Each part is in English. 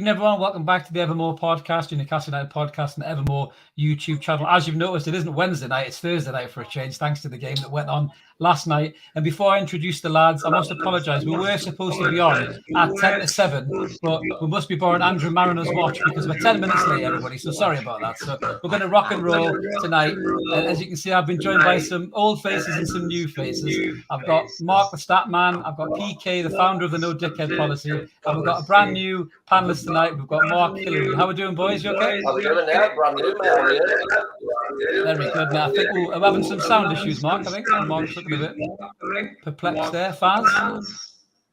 evening, everyone. Welcome back to the Evermore podcast, your Newcastle United podcast, and the Evermore YouTube channel. As you've noticed, it isn't Wednesday night, it's Thursday night for a change, thanks to the game that went on last night. And before I introduce the lads, I must apologise. We were supposed to be on at 10 to 7, but we must be borrowing Andrew Mariner's watch because we're 10 minutes late, everybody. So sorry about that. So we're going to rock and roll tonight. As you can see, I've been joined by some old faces and some new faces. I've got Mark the Statman, I've got PK, the founder of the No Dickhead policy, and we've got a brand new panelist tonight. We've got Mark Hillary. How are we doing, boys? You okay? How are we doing now? Brand new, mate. How are you? Very good. Now, I think we're having some sound issues, Mark. I think Mark's looking a bit perplexed there. Faz?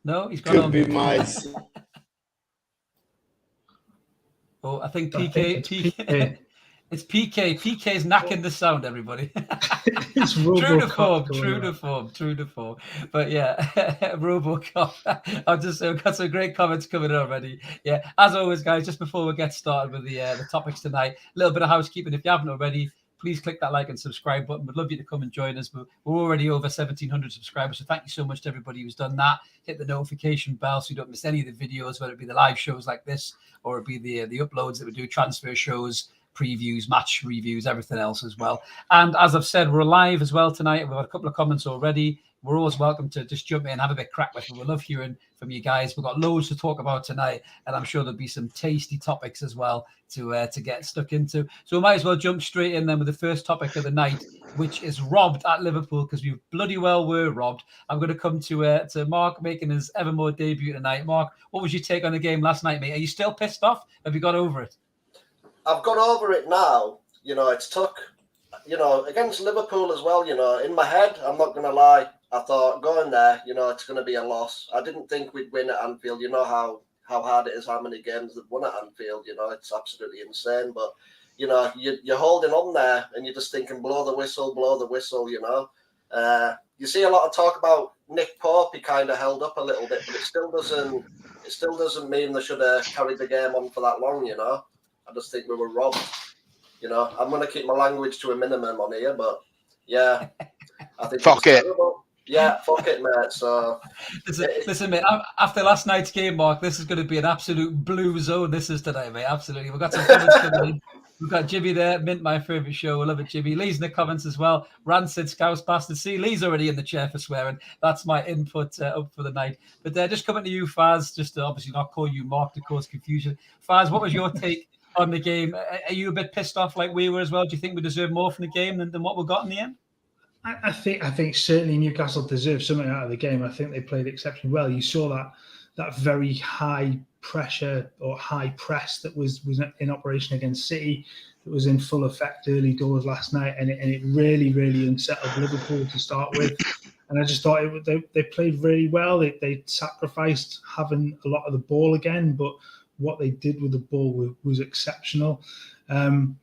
No, he's gone on. Could be mice. Oh, I think PK. It's PK. PK's knacking the sound, everybody. It's True to form. But yeah, Robocop. I've got some great comments coming in already. Yeah, as always, guys, just before we get started with the topics tonight, a little bit of housekeeping. If you haven't already, please click that like and subscribe button. We'd love you to come and join us. We're already over 1,700 subscribers, so thank you so much to everybody who's done that. Hit the notification bell so you don't miss any of the videos, whether it be the live shows like this or it be the uploads that we do, transfer shows, previews, match reviews, everything else as well. And as I've said, we're live as well tonight. We've had a couple of comments already. We're always welcome to just jump in and have a bit crack with it. We love hearing from you guys. We've got loads to talk about tonight, and I'm sure there'll be some tasty topics as well to get stuck into. So we might as well jump straight in then with the first topic of the night, which is robbed at Liverpool, because we bloody well were robbed. I'm going to come to Mark making his Evermore debut tonight. Mark, what was your take on the game last night, mate? Are you still pissed off? Have you got over it? I've got over it now. It's took, against Liverpool as well, in my head, I'm not going to lie. I thought going there, it's going to be a loss. I didn't think we'd win at Anfield. You know how hard it is, how many games they've won at Anfield. It's absolutely insane. But, you're holding on there and you're just thinking, blow the whistle, You see a lot of talk about Nick Pope. He kind of held up a little bit, but it still doesn't mean they should have carried the game on for that long, I just think we were robbed. I'm going to keep my language to a minimum on here, but yeah, I think fuck it. Terrible. Yeah, fuck it, mate. So listen, mate. After last night's game, Mark, this is going to be an absolute blue zone. This is today, mate. Absolutely. We've got some comments coming in. We've got Jimmy there, Mint, my favourite show. We love it, Jimmy. Lee's in the comments as well. Rancid, Scouse Bastard. See, Lee's already in the chair for swearing. That's my input up for the night. But just coming to you, Faz, just to obviously not call you Mark to cause confusion. Faz, what was your take on the game? Are you a bit pissed off like we were as well? Do you think we deserve more from the game than what we got in the end? I think certainly Newcastle deserved something out of the game. I think they played exceptionally well. You saw that very high pressure or high press that was in operation against City, that was in full effect early doors last night, and it really, really unsettled Liverpool to start with. And I just thought they played really well. They sacrificed having a lot of the ball again, but what they did with the ball was exceptional. I'm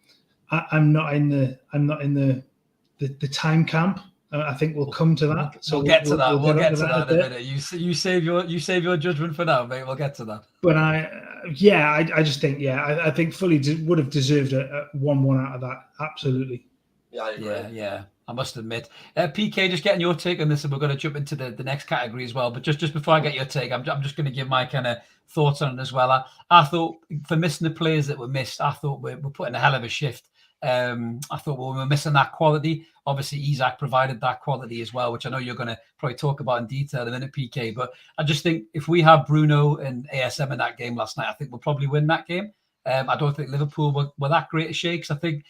not in the time camp. I think we'll come to that. So we'll get to that. We'll get to that in a minute. You save your judgment for now, mate. We'll get to that. But I just think I think fully would have deserved a 1-1 out of that. Absolutely. Yeah, I agree. Yeah. I must admit, PK, just getting your take on this, and we're going to jump into the next category as well. But just before I get your take, I'm just going to give my kind of thoughts on it as well. I thought for missing the players that were missed, I thought we're putting a hell of a shift. I thought we were missing that quality. Obviously, Isak provided that quality as well, which I know you're going to probably talk about in detail in a minute, PK. But I just think if we have Bruno and ASM in that game last night, I think we'll probably win that game. I don't think Liverpool were that great at shakes. I think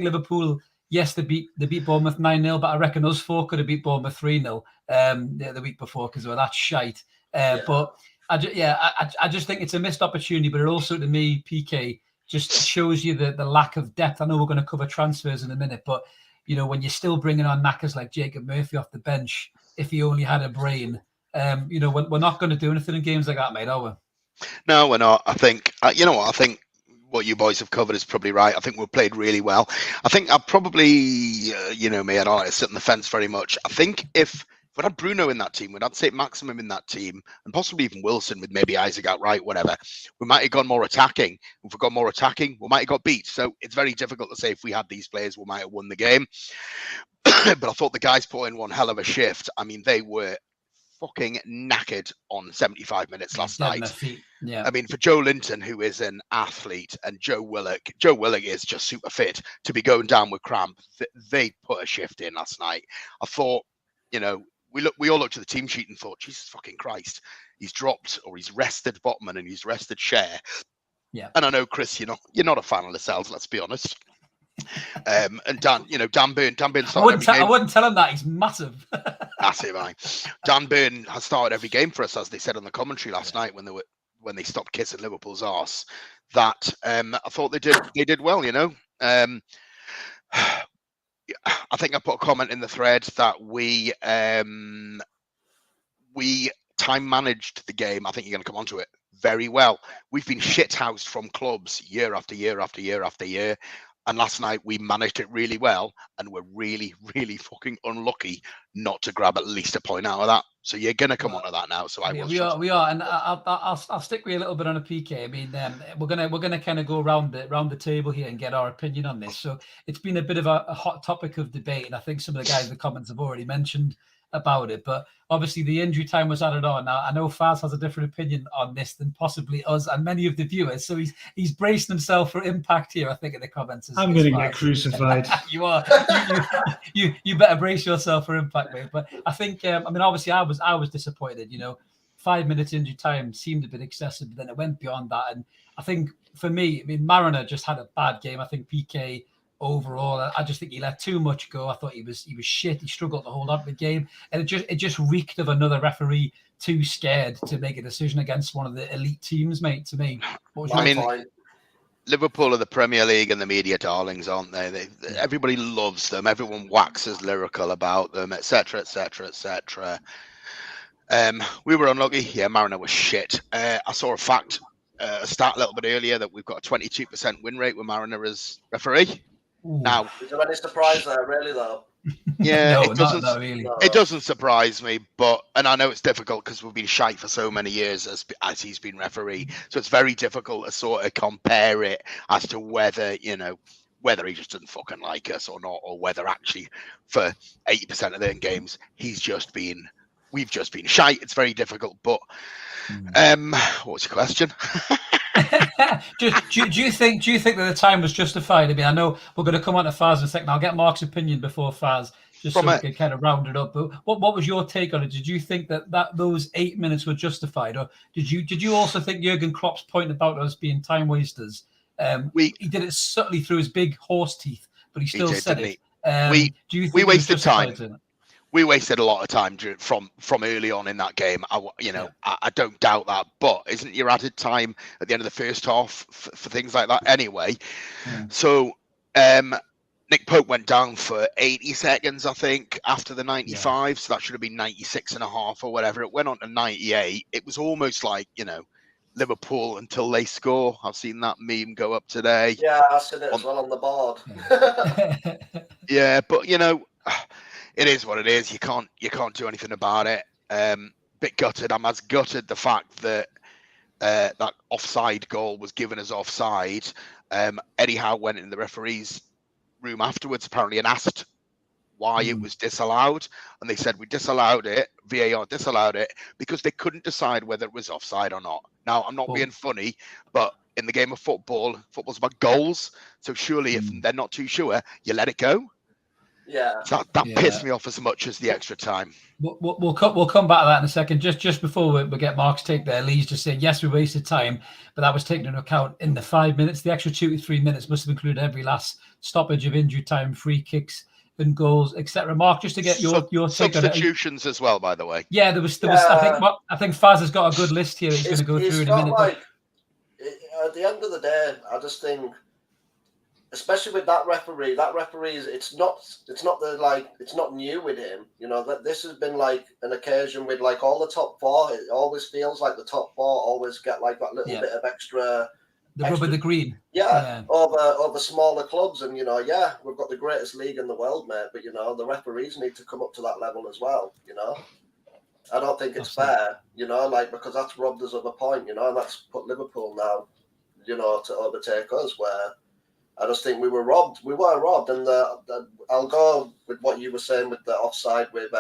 Liverpool. Yes, they beat Bournemouth 9-0, but I reckon us four could have beat Bournemouth 3-0 the week before because they were that shite. But I just think it's a missed opportunity. But it also, to me, PK, just shows you the lack of depth. I know we're going to cover transfers in a minute, but when you're still bringing on knackers like Jacob Murphy off the bench, if he only had a brain, we're not going to do anything in games like that, mate, are we? No, we're not. I think I think what you boys have covered is probably right. I think we played really well. I think I probably, me, I don't like to sit on the fence very much. I think if we'd had Bruno in that team, we'd had St. Maximum in that team, and possibly even Wilson with maybe Isak outright, whatever, we might have gone more attacking. If we got more attacking, we might have got beat. So it's very difficult to say if we had these players, we might have won the game. But I thought the guys put in one hell of a shift. I mean, they were fucking knackered on 75 minutes last Dead on night. their feet. Yeah. I mean, for Joe Linton, who is an athlete, and Joe Willock is just super fit, to be going down with cramp, they put a shift in last night. I thought, you know, we all looked at the team sheet and thought, Jesus fucking Christ, he's dropped, or he's rested Botman and he's rested Share. Yeah. And I know, Chris, you're not a fan of Lascelles, let's be honest. And Dan Burn started every game. I wouldn't tell him that. He's massive. Massive, Dan Burn has started every game for us, as they said on the commentary last night when they stopped kissing Liverpool's arse. That I thought they did well, you know. I think I put a comment in the thread that we time managed the game. I think you're going to come onto it very well. We've been shithoused from clubs year after year after year after year. And last night we managed it really well, and we're really, really fucking unlucky not to grab at least a point out of that. So you're going to come onto that now. So we are, and I'll stick with you a little bit on a PK. I mean, we're gonna kind of go round the table here and get our opinion on this. So it's been a bit of a hot topic of debate, and I think some of the guys in the comments have already mentioned about it. But obviously the injury time was added on. Now I know Faz has a different opinion on this than possibly us and many of the viewers. So he's bracing himself for impact here, I think, in the comments. I'm going to get crucified. You are. You better brace yourself for impact, mate. But I think I mean, obviously I was disappointed. You know, 5 minutes injury time seemed a bit excessive, but then it went beyond that. And I think for me, I mean, Mariner just had a bad game. I think PK overall, I just think he let too much go. I thought he was shit. He struggled to hold up the game, and it just reeked of another referee too scared to make a decision against one of the elite teams, mate. To me, what was your point? Liverpool are the Premier League and the media darlings, aren't they? Everybody loves them. Everyone waxes lyrical about them, etc., etc., etc. We were unlucky. Yeah, Mariner was shit. I saw a stat a little bit earlier that we've got a 22% win rate with Mariner as referee. Ooh. Now, is there any surprise there, really, though? Yeah, no, it doesn't. not really. It doesn't surprise me, and I know it's difficult because we've been shite for so many years as he's been referee. So it's very difficult to sort of compare it as to whether he just doesn't fucking like us or not, or whether actually for 80% of their games we've just been shite. It's very difficult. But what was your question? do you think that the time was justified? I mean, I know we're going to come on to Faz in a second. I'll get Mark's opinion before Faz, just so we can kind of round it up. But what was your take on it? Did you think that those 8 minutes were justified, or did you also think Jurgen Klopp's point about us being time wasters? He did it subtly through his big horse teeth, but he still said it. Do you think we wasted time? We wasted a lot of time from early on in that game. I don't doubt that. But isn't your added time at the end of the first half for things like that anyway? Yeah. So Nick Pope went down for 80 seconds, I think, after the 95. Yeah. So that should have been 96 and a half or whatever. It went on to 98. It was almost like, Liverpool until they score. I've seen that meme go up today. Yeah, I've seen it as well on the board. Yeah, but it is what it is. You can't do anything about it. Bit gutted. I'm as gutted the fact that that offside goal was given as offside. Eddie Howe went in the referee's room afterwards, apparently, and asked why it was disallowed, and they said we disallowed it. VAR disallowed it because they couldn't decide whether it was offside or not. Now, I'm not being funny, but in the game of football's about goals. So surely, if they're not too sure, you let it go. Yeah, that pissed me off as much as the extra time. We'll come back to that in a second. Just before we get Mark's take there, Lee's just saying yes, we wasted time, but that was taken into account in the 5 minutes. The extra 2 to 3 minutes must have included every last stoppage of injury time, free kicks, and goals, etc. Mark, just to get your take on it. Substitutions as well, by the way. Yeah, there was. I think Faz has got a good list here that he's going to go through in a minute. At the end of the day, I just think, especially with that referee, it's not new with him. That this has been like an occasion with like all the top four. It always feels like the top four always get like that little bit of extra. The rubber, the green. Yeah, over smaller clubs. And, we've got the greatest league in the world, mate. But, the referees need to come up to that level as well, I don't think it's fair, because that's robbed us of a point, and that's put Liverpool now, to overtake us, where, I just think we were robbed. We were robbed, and I'll go with what you were saying with the offside with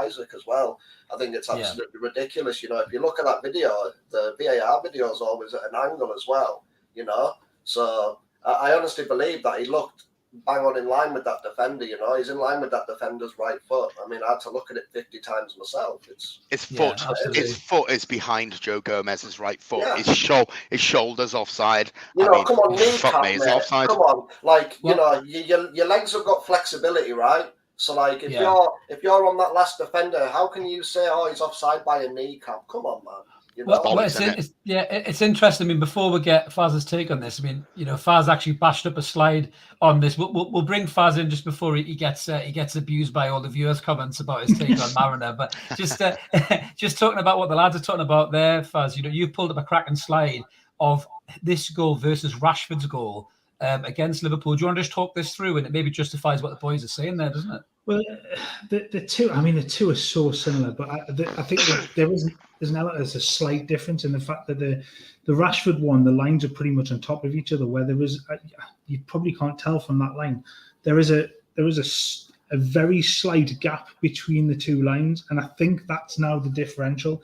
Isak as well. I think it's absolutely ridiculous. You know, if you look at that video, the VAR video is always at an angle as well. You know, so I honestly believe that he looked bang on in line with that defender. You know, he's in line with that defender's right foot. I mean, I had to look at it 50 times myself. His foot is behind Joe Gomez's right foot. Yeah. His shoulder's offside. You know, come on, fuck me, it's offside. Come on, like you know, your legs have got flexibility, right? So like, if you're on that last defender, how can you say, oh, he's offside by a kneecap? Come on, man. You know? It's interesting. I mean, before we get Faz's take on this, I mean, you know, Faz actually bashed up a slide on this. We'll bring Faz in just before he gets abused by all the viewers' comments about his take on Mariner. But just talking about what the lads are talking about there, Faz. You know, you pulled up a cracking slide of this goal versus Rashford's goal against Liverpool. Do you want to just talk this through, and it maybe justifies what the boys are saying there, doesn't it? Well, the two are so similar, but I think there's an element, there's a slight difference in the fact that the Rashford one, the lines are pretty much on top of each other. Where there is, you probably can't tell from that line. There is a very slight gap between the two lines, and I think that's now the differential.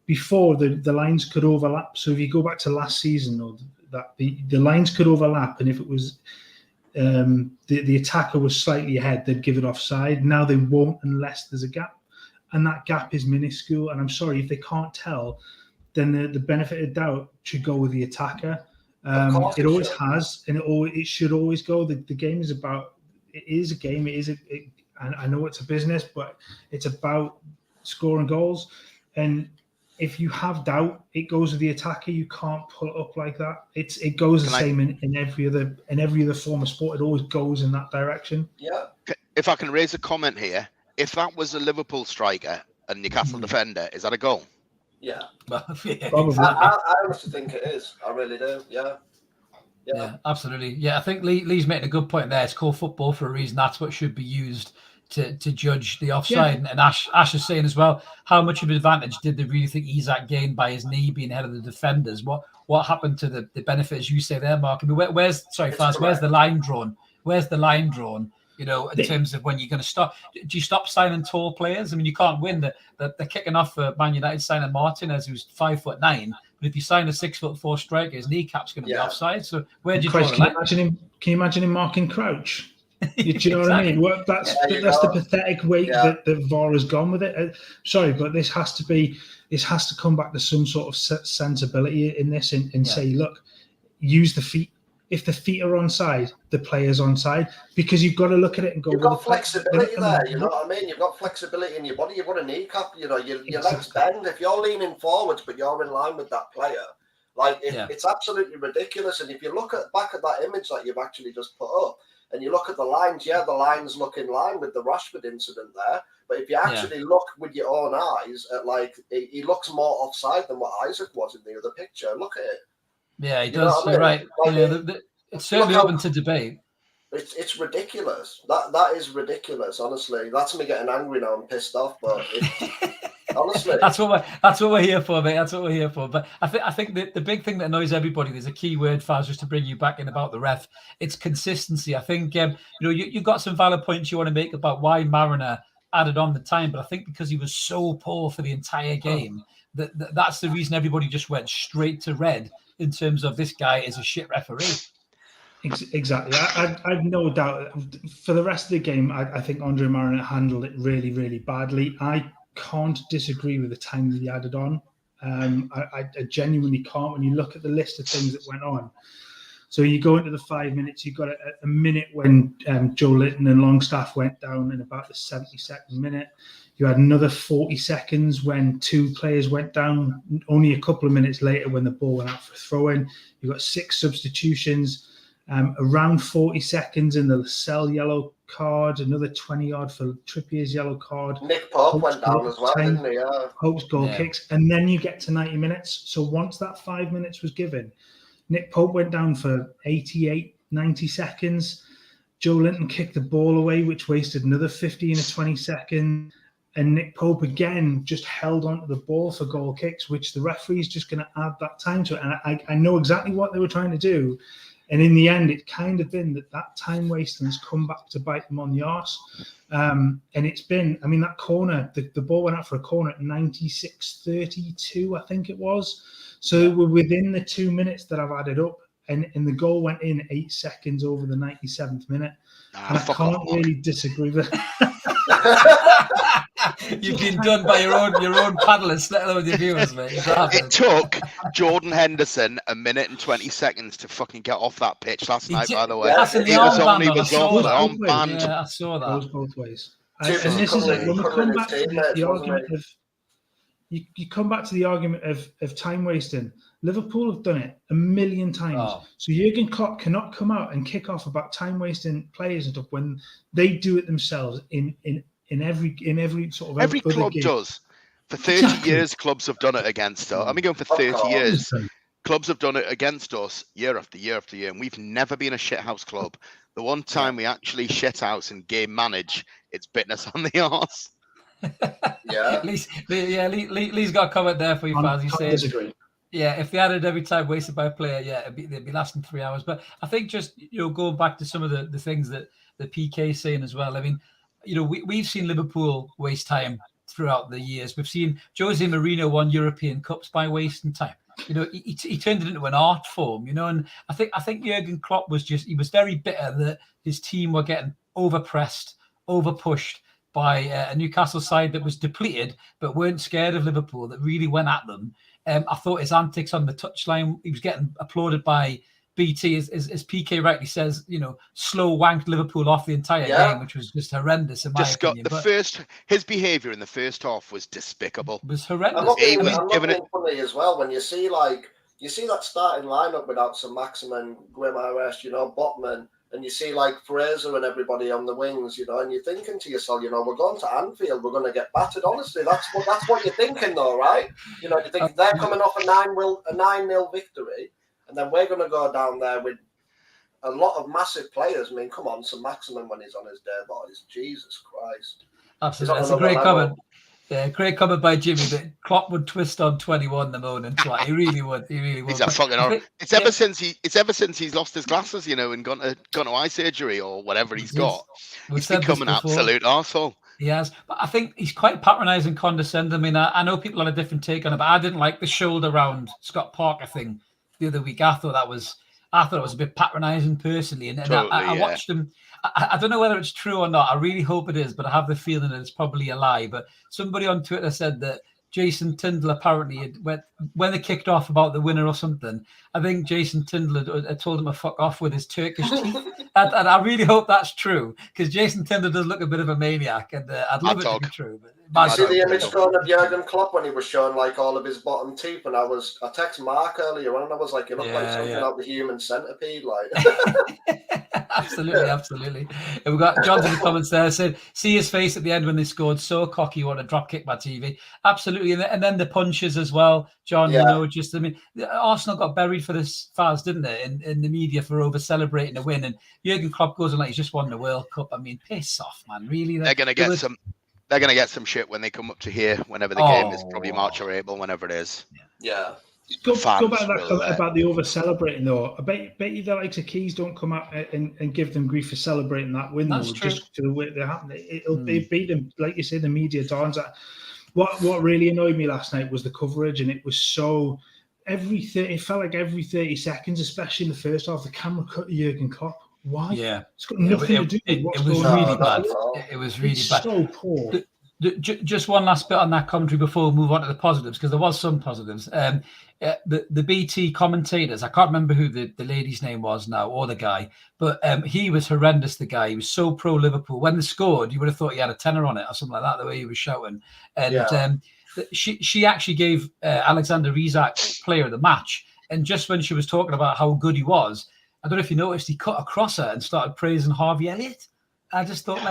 Before the lines could overlap. So if you go back to last season, or that the lines could overlap, and if it was the attacker was slightly ahead, they'd give it offside. Now they won't unless there's a gap, and that gap is minuscule. And I'm sorry, if they can't tell, then the benefit of doubt should go with the attacker. It always has, and it should always go. The game is about. It is a game. And I know it's a business, but it's about scoring goals. And if you have doubt, it goes with the attacker. You can't pull it up like that. It goes the same in every other form of sport. It always goes in that direction. Yeah. If I can raise a comment here, if that was a Liverpool striker and Newcastle defender, is that a goal? Yeah. Probably. I honestly think it is. I really do. Yeah, absolutely. Yeah, I think Lee's making a good point there. It's called football for a reason. That's what should be used to judge the offside. Yeah. And Ash is saying as well, how much of an advantage did they really think Isak gained by his knee being ahead of the defenders? What happened to the benefit, as you say there, Mark? I mean, where's the line drawn? Where's the line drawn? You know, in terms of when you're going to stop. Do you stop signing tall players? I mean, you can't win. They're kicking off for Man United signing Martinez, who's 5'9". But if you sign a 6'4" striker, his kneecap's going to be offside. So where do you draw the line? Can you imagine him marking Crouch? Do you know what I mean? That's the pathetic way that the VAR has gone with it. Sorry, but this has to come back to some sort of sensibility in this and say, look, use the feet. If the feet are onside, the player's onside, because you've got to look at it and go. You've got flexibility there. You know what I mean? You've got flexibility in your body. You've got a kneecap. You know, your legs bend. If you're leaning forwards, but you're in line with that player, it's absolutely ridiculous. And if you look back at that image that you've actually just put up, and you look at the lines, the lines look in line with the Rashford incident there. But if you actually look with your own eyes at he looks more offside than what Isak was in the other picture. Look at it. Yeah, he does. You're right. It's certainly open to debate. It's ridiculous. That is ridiculous. Honestly, that's me getting angry now. I'm pissed off, but honestly, that's what we're here for, mate. That's what we're here for. But I think the big thing that annoys everybody. There's a key word, Faz, just to bring you back in about the ref. It's consistency. I think you've got some valid points you want to make about why Mariner added on the time, but I think because he was so poor for the entire game, that's the reason everybody just went straight to red. In terms of this guy is a shit referee. Exactly. I've no doubt. For the rest of the game, I think Andre Mariner handled it really, really badly. I can't disagree with the time that he added on. I genuinely can't. When you look at the list of things that went on. So you go into the 5 minutes, you've got a minute when Joe Linton and Longstaff went down in about the 72nd minute. You had another 40 seconds when two players went down. Only a couple of minutes later when the ball went out for a throw-in. You got 6 substitutions. Around 40 seconds in the Lascelles yellow card. Another 20-yard for Trippier's yellow card. Nick Pope went down as well, didn't he? Yeah. Pope's goal kicks. And then you get to 90 minutes. So once that 5 minutes was given, Nick Pope went down for 88, 90 seconds. Joe Linton kicked the ball away, which wasted another 15 or 20 seconds. And Nick Pope again just held onto the ball for goal kicks, which the referee's just going to add that time to it. And I know exactly what they were trying to do. And in the end, it's kind of been that time wasting has come back to bite them on the arse. And it's been, I mean, that corner, the ball went out for a corner at 96:32, I think it was. So we're within the 2 minutes that I've added up, and the goal went in 8 seconds over the 97th minute. And I can't really disagree with that. You've been done by your own paddlers, let alone your viewers, mate. It took Jordan Henderson 1 minute and 20 seconds to fucking get off that pitch last night, by the way. He was on the armband. Yeah, I saw that. Goes both ways. And this is it. When we come back to the argument of, you come back to the argument of time wasting. Liverpool have done it 1 million times. Oh. So Jurgen Klopp cannot come out and kick off about time wasting players and stuff when they do it themselves in every sort of every club game. Does. For 30 years, clubs have done it against us. I mean, going for 30 years, clubs have done it against us year after year after year, and we've never been a shithouse club. The one time we actually shithouse and game manage, it's bitten us on the arse. Yeah. Lee's got a comment there for you, fans. He says, disagree. yeah, if they added every time wasted by a player, yeah, they'd be lasting 3 hours. But I think just, going back to some of the things that the PK is saying as well. I mean, we've seen Liverpool waste time throughout the years. We've seen Jose Mourinho won European Cups by wasting time. He turned it into an art form, and I think Jurgen Klopp was very bitter that his team were getting overpressed, overpushed by a Newcastle side that was depleted but weren't scared of Liverpool, that really went at them. I thought his antics on the touchline, he was getting applauded by BT, as PK rightly says, slow wanked Liverpool off the entire game, which was just horrendous in my opinion. His behaviour in the first half was despicable. It was horrendous. I'm not being funny as well. When you see that starting lineup without St Maximin, Guimaraes, Botman, and you see Fraser and everybody on the wings, and you're thinking to yourself, we're going to Anfield, we're going to get battered. Honestly, that's what you're thinking, though, right? You think they're coming off a 9-0 victory. And then we're going to go down there with a lot of massive players. I mean, come on, St Maximin when he's on his day, boys. Jesus Christ. Absolutely. That's a great comment. Yeah, great comment by Jimmy. That Klopp would twist on 21 the moan and twat. He really would. He's a fucking horror. It's ever since he's lost his glasses, and gone to eye surgery or whatever he's got. He's become an absolute arsehole. He has, but I think he's quite patronising, condescending. I mean, I know people had a different take on it, but I didn't like the shoulder round Scott Parker thing the other week. I thought it was a bit patronising personally, and totally, I watched him. I don't know whether it's true or not. I really hope it is, but I have the feeling that it's probably a lie. But somebody on Twitter said that Jason Tindall apparently when they kicked off about the winner or something, I think Jason Tindall had told him to fuck off with his Turkish teeth. and I really hope that's true, because Jason Tindall does look a bit of a maniac, and I'd love it to be true. But see the image going of Jurgen Klopp when he was showing all of his bottom teeth, and I texted Mark earlier on, and I was like, you look like something out the human centipede, Absolutely. And we've got John's in the comments there said, see his face at the end when they scored, so cocky, want to drop kick my TV. Absolutely. And then the punches as well, John, Arsenal got buried for this fast, didn't they, in the media for over celebrating a win, and Jurgen Klopp goes on like he's just won the World Cup. I mean, piss off, man. Really? They're going to get some shit when they come up to here, whenever the game is, probably March or April, whenever it is. Yeah. Go back to that about the over celebrating though. I bet you the likes of Keys don't come out and give them grief for celebrating that win. That's true. Just to the way they happen. They beat them, like you say, the media dawns. What really annoyed me last night was the coverage, and it was so it felt like every 30 seconds, especially in the first half, the camera cut to Jurgen Klopp. Why? Yeah, it's got nothing to do with what's going really on. bad. It was really bad. So poor. Just one last bit on that commentary before we move on to the positives, because there was some positives. The BT commentators, I can't remember who the lady's name was now, or the guy, but he was horrendous, the guy. He was so pro-Liverpool. When they scored, you would have thought he had a tenner on it or something like that, the way he was shouting. And she actually gave Alexander Isak player of the match. And just when she was talking about how good he was, I don't know if you noticed, he cut across her and started praising Harvey Elliott. I just thought,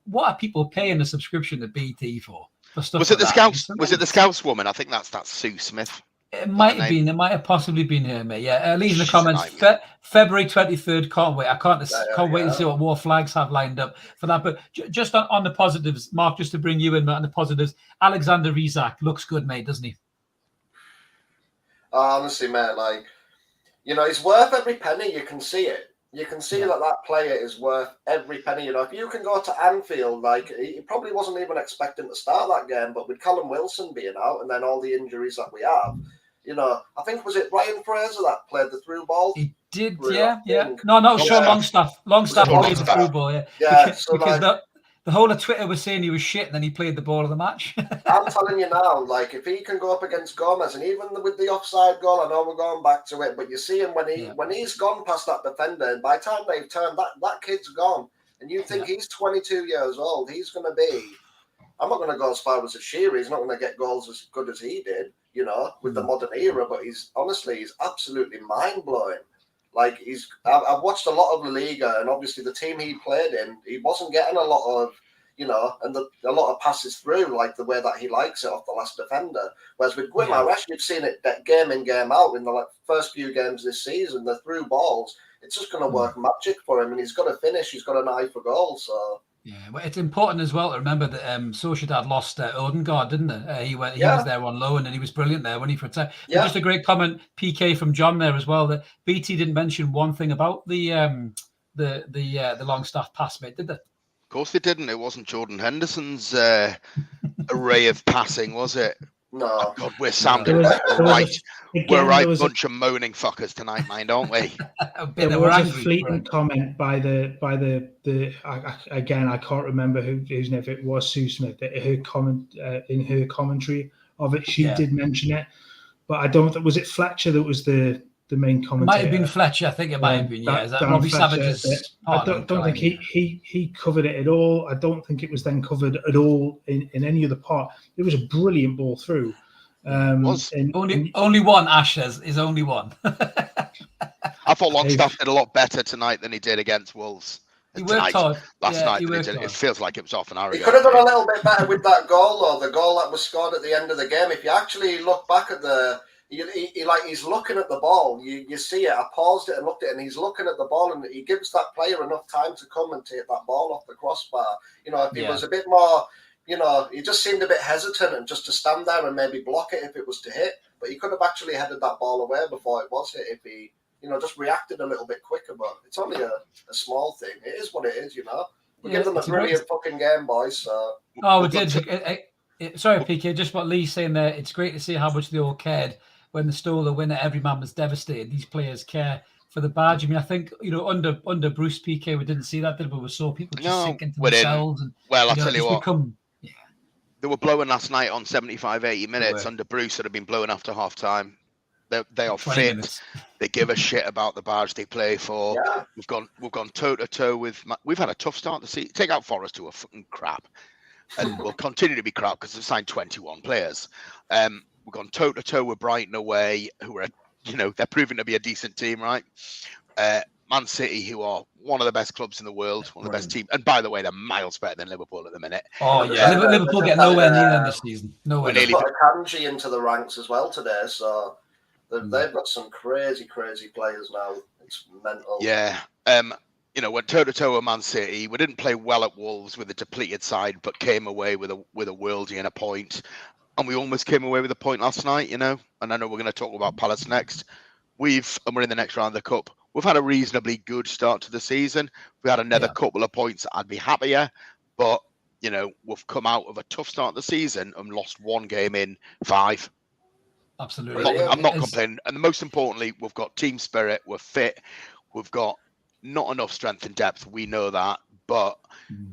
what are people paying a subscription to BT for stuff? Was it the Scouts? Was it the Scouts woman? I think that's Sue Smith. It might have been. It might have possibly been her, mate. Yeah, leave in the comments. February 23rd. Can't wait. I can't wait to see what more flags have lined up for that. But just on the positives, Mark, just to bring you in on the positives, Alexander Isak looks good, mate, doesn't he? Honestly, mate, You know, he's worth every penny. You can see it. You can see that player is worth every penny. You know, if you can go to Anfield, like, he probably wasn't even expecting to start that game, but with Callum Wilson being out and then all the injuries that we have, you know, I think, was it Ryan Fraser that played the through ball? He did, yeah. No, Sean Longstaff. Longstaff played the through ball, yeah. Yeah, because the whole of Twitter was saying he was shit, and then he played the ball of the match. I'm telling you now, like, if he can go up against Gomez, and even with the offside goal, I know we're going back to it, but you see him when he's gone past that defender, and by the time they've turned, that kid's gone, and you think he's 22 years old, he's going to be, I'm not going to go as far as a Shearer, he's not going to get goals as good as he did, you know, with the modern era, but he's absolutely mind-blowing. Like, I've watched a lot of La Liga, and obviously the team he played in, he wasn't getting a lot of, you know, and a lot of passes through, like the way that he likes it off the last defender. Whereas with Guimaraes, you've seen it game in, game out in the first few games this season, the through balls, it's just going to work magic for him, and he's got to finish, he's got an eye for goal, so... Yeah, well, it's important as well to remember that Sociedad lost Odegaard, didn't they? He was there on loan, and he was brilliant there, wasn't he, for a time? Yeah. Just a great comment, PK from John there as well, that BT didn't mention one thing about the Longstaff pass, mate, did they? Of course they didn't. It wasn't Jordan Henderson's array of passing, was it? No. Oh God, we're sounding right. We're right bunch of moaning fuckers tonight, mind, aren't we? There was a fleeting comment by the again, I can't remember whose name, if it was Sue Smith, in her commentary of it, she did mention it, but I don't think, was it Fletcher that was the main commentator? It might have been Fletcher, I think it might have been, Is that Robbie Savage's I don't think he covered it at all. I don't think it was then covered at all in any other part. It was a brilliant ball through. Only one, Ash says, is only one. I thought Longstaff did a lot better tonight than he did against Wolves. He worked hard. Last night, it feels like it was off an hour ago. He could have done a little bit better with that goal, though. The goal that was scored at the end of the game. If you actually look back at he's looking at the ball. You see it. I paused it and looked at it, and he's looking at the ball, and he gives that player enough time to come and take that ball off the crossbar. You know, if he was a bit more, you know, he just seemed a bit hesitant and just to stand there and maybe block it if it was to hit. But he could have actually headed that ball away before it was hit if he, you know, just reacted a little bit quicker. But it's only a small thing. It is what it is, you know. We give them a brilliant fucking game, boys. So. Oh, we did. Sorry, PK, just what Lee's saying there. It's great to see how much they all cared. When they stole the winner, every man was devastated. These players care for the badge. I mean, I think, you know, under Bruce PK, we didn't see that, did we? We saw people just sink into themselves. And, I'll tell you what. They were blowing last night on 75, 80 minutes. Under Bruce, that had been blowing after half time. They are fit. Minutes. They give a shit about the badge they play for. Yeah. We've gone toe to toe with. We've had a tough start to see. Take out Forest, who are fucking crap, and we'll continue to be crap because they've signed 21 players. We've gone toe to toe with Brighton away, who are, you know, they're proving to be a decent team, right? Man City, who are one of the best clubs in the world, one of the best teams, and by the way, they're miles better than Liverpool at the minute. Oh yeah, Liverpool get nowhere near them this season. Nowhere. They put Akanji into the ranks as well today, so they've got some crazy players now. It's mental. Yeah. You know, went toe to toe with Man City. We didn't play well at Wolves with a depleted side, but came away with a worldie and a point. And we almost came away with a point last night, you know. And I know we're going to talk about Palace next. We're in the next round of the Cup. We've had a reasonably good start to the season. If we had another couple of points, I'd be happier. But, you know, we've come out of a tough start of the season and lost one game in 5. Absolutely. I'm not complaining. And most importantly, we've got team spirit. We're fit. We've got not enough strength and depth. We know that. But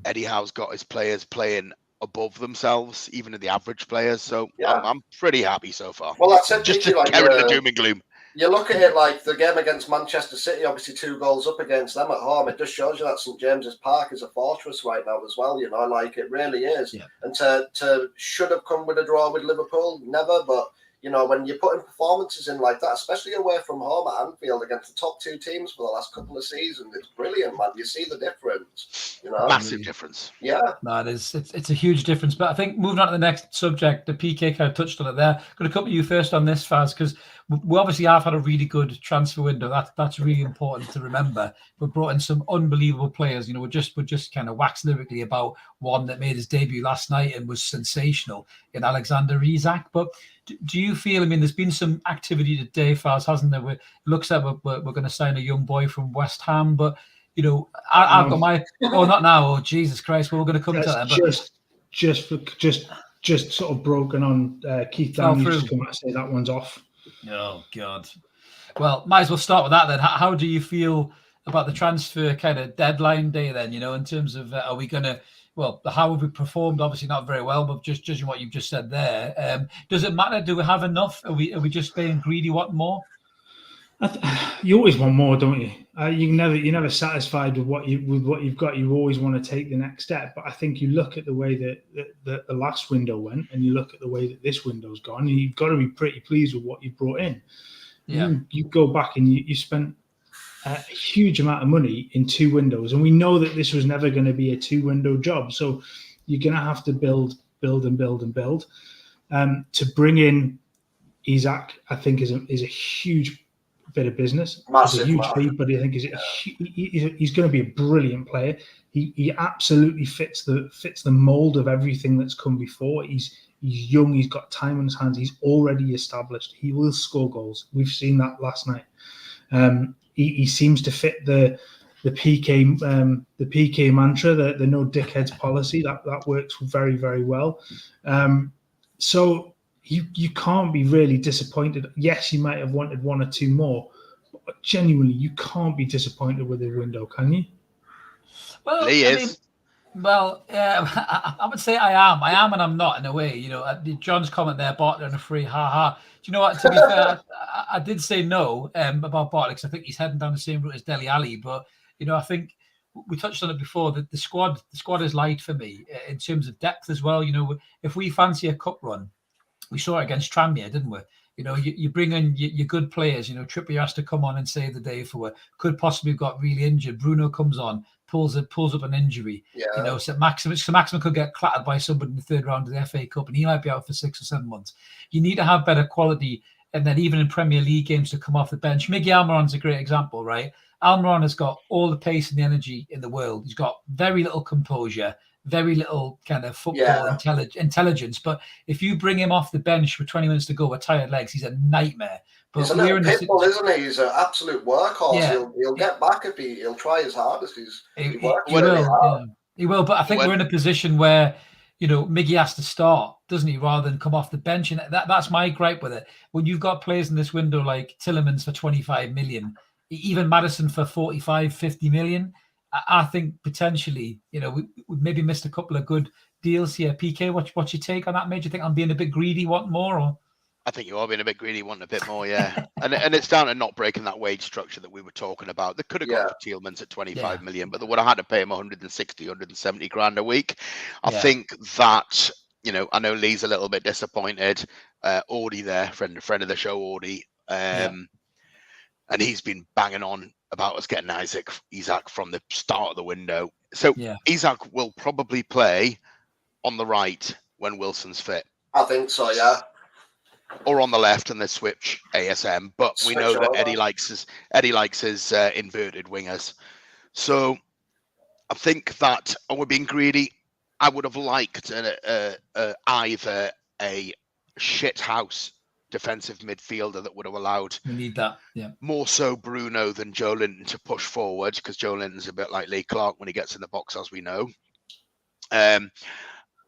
Eddie Howe's got his players playing above themselves, even the average players. So I'm pretty happy so far. Well, that's it. Just to carry the doom and gloom. You look at it like the game against Manchester City, obviously 2 goals up against them at home. It just shows you that St James's Park is a fortress right now as well. You know, like it really is. Yeah. And to should have come with a draw with Liverpool, never. But you know, when you're putting performances in like that, especially away from home at Anfield against the top 2 teams for the last couple of seasons, it's brilliant, man. You see the difference. You know, massive difference. Yeah, no, it is. It's a huge difference. But I think moving on to the next subject, the PK kind of touched on it there. Going to come to you first on this, Faz, because we obviously have had a really good transfer window. That's really important to remember. We've brought in some unbelievable players. You know, we're just kind of waxed lyrically about one that made his debut last night and was sensational in Alexander Isak. But do you feel? I mean, there's been some activity today, Faz, hasn't there? It looks like we're going to sign a young boy from West Ham, but you know, I've got my. Oh, not now. Oh, Jesus Christ! Well, we're going to come to that. But just sort of broken on Keith Downey. Just come out and say that one's off. Oh God. Well, might as well start with that then. How do you feel about the transfer kind of deadline day then? You know, in terms of are we going to? Well, how have we performed? Obviously not very well, but just judging what you've just said there, does it matter? Do we have enough? Are we just being greedy? Want more? You always want more, don't you? You're never satisfied with what you've got. You always want to take the next step. But I think you look at the way that the last window went, and you look at the way that this window's gone, and you've got to be pretty pleased with what you brought in. Yeah. You go back and you spent a huge amount of money in 2 windows, and we know that this was never going to be a 2-window job. So you're going to have to build. To bring in Isak, I think is a huge bit of business. Massive, it's a huge fee, but I think he's going to be a brilliant player. He absolutely fits the mold of everything that's come before. He's young. He's got time on his hands. He's already established. He will score goals. We've seen that last night. He seems to fit the PK mantra, the no dickheads policy. That works very, very well. So you can't be really disappointed. Yes, you might have wanted 1 or 2 more, but genuinely you can't be disappointed with the window, can you? Well, I would say I am, and I'm not in a way. You know, John's comment there, Bartlett and a free, ha. Do you know what? To be fair, I did say no about Bartlett because I think he's heading down the same route as Dele Alli. But you know, I think we touched on it before that the squad is light for me in terms of depth as well. You know, if we fancy a cup run, we saw it against Tranmere, didn't we? You know, you bring in your good players. You know, Trippier has to come on and save the day for what could possibly have got really injured. Bruno comes on, pulls up an injury. Yeah. You know, so Maximin could get clattered by somebody in the 3rd round of the FA Cup, and he might be out for 6 or 7 months. You need to have better quality, and then even in Premier League games to come off the bench. Miggy Almiron's a great example, right? Almiron has got all the pace and the energy in the world. He's got very little composure, very little kind of football intelligence. But if you bring him off the bench with 20 minutes to go with tired legs, he's a nightmare. But he's a little pit bull, isn't he? He's an absolute workhorse. Yeah. He'll get back if he'll try his hardest. He will. But I think we're in a position where, you know, Miggy has to start, doesn't he, rather than come off the bench. And that's my gripe with it. When you've got players in this window like Tielemans for 25 million, even Maddison for 45, 50 million, I think potentially, you know, we maybe missed a couple of good deals here. PK, what's your take on that, mate? Do you think I'm being a bit greedy, want more? Or? I think you are being a bit greedy, wanting a bit more, yeah. and it's down to not breaking that wage structure that we were talking about. They could have gone for Tielemans at 25 million, but they would have had to pay him 160, 170 grand a week. I think that, you know, I know Lee's a little bit disappointed. Audie there, friend of the show, Audie. And he's been banging on about us getting Isak from the start of the window. So Isak will probably play on the right when Wilson's fit. I think so, yeah. Or on the left, and they switch ASM. But we know that Eddie likes his inverted wingers. So I think that we're being greedy. I would have liked either a shithouse defensive midfielder that would have allowed more so Bruno than Joe Linton to push forward, because Joe Linton's a bit like Lee Clark when he gets in the box, as we know.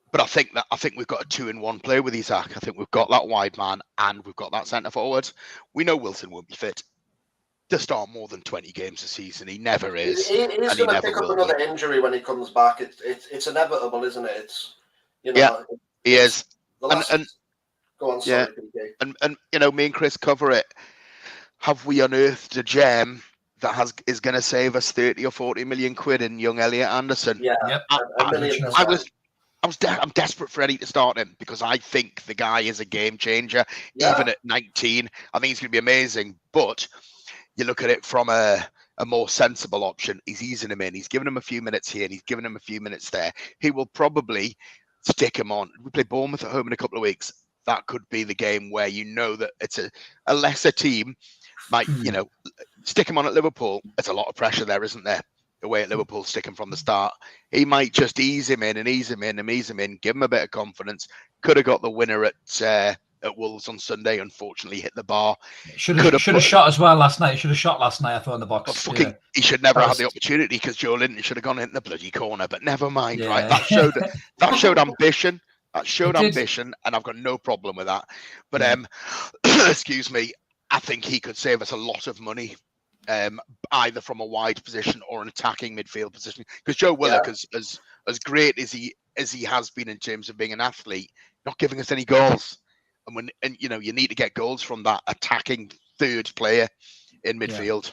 But I think we've got a 2-in-1 player with Isak. I think we've got that wide man and we've got that centre forward. We know Wilson won't be fit to start more than 20 games a season. He never is. He's going to pick up another injury when he comes back. It's inevitable, isn't it? It's, you know, he is. Go on, sorry, PK. And you know, me and Chris cover it. Have we unearthed a gem that is going to save us 30 or 40 million quid in young Elliot Anderson? Yeah, I'm desperate for Eddie to start him because I think the guy is a game changer. Even at 19, I think he's going to be amazing. But you look at it from a more sensible option. He's easing him in. He's giving him a few minutes here and he's giving him a few minutes there. He will probably stick him on. We play Bournemouth at home in a couple of weeks. That could be the game where you know that it's a lesser team. Might, you know, stick him on at Liverpool. There's a lot of pressure there, isn't there? Away at Liverpool, stick him from the start. He might just ease him in, give him a bit of confidence. Could have got the winner at at Wolves on Sunday. Unfortunately, hit the bar. Should have shot as well last night. Should have shot last night, I thought, in the box. Well, he should never have had the opportunity because Joe Linton should have gone in the bloody corner. But never mind, right? That showed ambition. That showed ambition, and I've got no problem with that. But excuse me, I think he could save us a lot of money, either from a wide position or an attacking midfield position. Because Joe Willock, as great as he has been in terms of being an athlete, not giving us any goals. And you need to get goals from that attacking third player in midfield. Yeah.